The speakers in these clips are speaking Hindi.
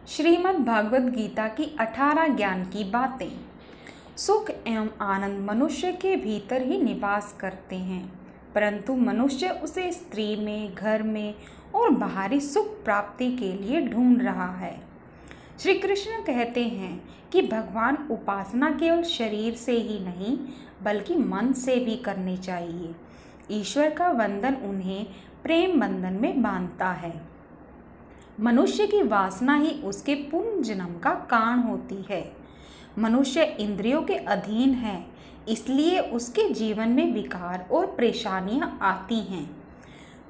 श्रीमद् भागवत गीता की 18 ज्ञान की बातें। सुख एवं आनंद मनुष्य के भीतर ही निवास करते हैं, परंतु मनुष्य उसे स्त्री में, घर में और बाहरी सुख प्राप्ति के लिए ढूंढ रहा है। श्री कृष्ण कहते हैं कि भगवान उपासना केवल शरीर से ही नहीं बल्कि मन से भी करनी चाहिए। ईश्वर का वंदन उन्हें प्रेम बंधन में बांधता है। मनुष्य की वासना ही उसके पुनर्जन्म का कारण होती है। मनुष्य इंद्रियों के अधीन है, इसलिए उसके जीवन में विकार और परेशानियां आती हैं।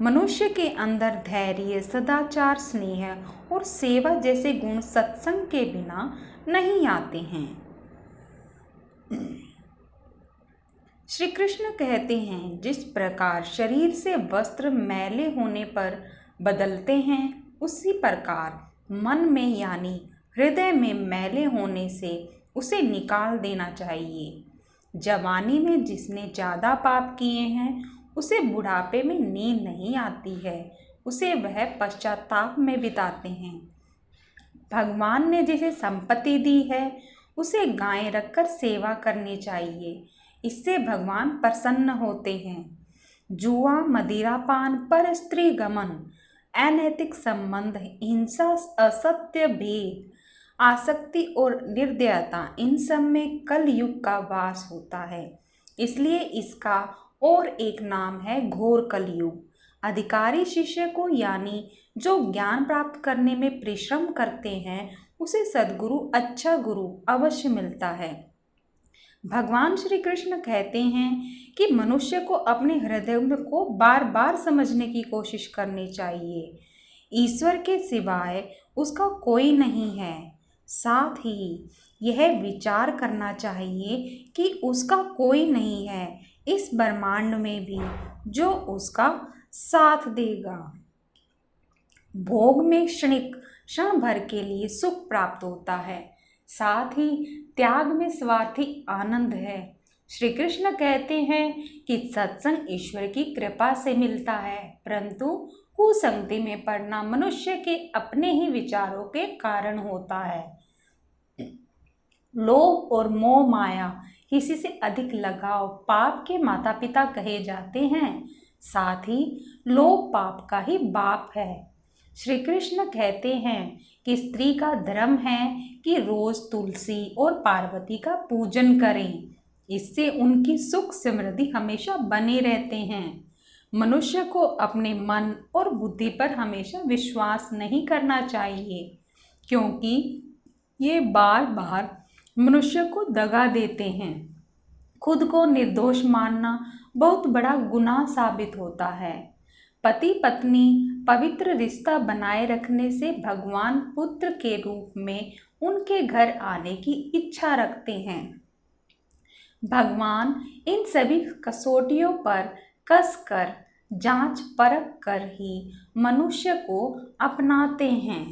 मनुष्य के अंदर धैर्य, सदाचार, स्नेह और सेवा जैसे गुण सत्संग के बिना नहीं आते हैं। श्री कृष्ण कहते हैं, जिस प्रकार शरीर से वस्त्र मैले होने पर बदलते हैं, उसी प्रकार मन में यानी हृदय में मैले होने से उसे निकाल देना चाहिए। जवानी में जिसने ज़्यादा पाप किए हैं उसे बुढ़ापे में नींद नहीं आती है, उसे वह पश्चाताप में बिताते हैं। भगवान ने जिसे संपत्ति दी है उसे गाय रखकर सेवा करनी चाहिए, इससे भगवान प्रसन्न होते हैं। जुआ, मदिरापान, पर स्त्री गमन, अनैतिक संबंध, हिंसा, असत्य, भेद, आसक्ति और निर्दयता, इन सब में कल युग का वास होता है। इसलिए इसका और एक नाम है घोर कलयुग। अधिकारी शिष्य को यानी जो ज्ञान प्राप्त करने में परिश्रम करते हैं उसे सद्गुरु, अच्छा गुरु अवश्य मिलता है। भगवान श्री कृष्ण कहते हैं कि मनुष्य को अपने हृदय को बार बार समझने की कोशिश करनी चाहिए। ईश्वर के सिवाय उसका कोई नहीं है। साथ ही यह विचार करना चाहिए कि उसका कोई नहीं है इस ब्रह्मांड में भी जो उसका साथ देगा। भोग में क्षणिक, क्षण भर के लिए सुख प्राप्त होता है, साथ ही त्याग में स्वार्थी आनंद है। श्री कृष्ण कहते हैं कि सत्संग ईश्वर की कृपा से मिलता है, परंतु कुसंगति में पड़ना मनुष्य के अपने ही विचारों के कारण होता है। लोभ और मोह माया, किसी से अधिक लगाव पाप के माता पिता कहे जाते हैं। साथ ही लोभ पाप का ही बाप है। श्री कृष्ण कहते हैं कि स्त्री का धर्म है कि रोज तुलसी और पार्वती का पूजन करें, इससे उनकी सुख समृद्धि हमेशा बने रहते हैं। मनुष्य को अपने मन और बुद्धि पर हमेशा विश्वास नहीं करना चाहिए, क्योंकि ये बार बार मनुष्य को दगा देते हैं। खुद को निर्दोष मानना बहुत बड़ा गुनाह साबित होता है। पति पत्नी पवित्र रिश्ता बनाए रखने से भगवान पुत्र के रूप में उनके घर आने की इच्छा रखते हैं। भगवान इन सभी कसौटियों पर कसकर, जांच परख कर ही मनुष्य को अपनाते हैं।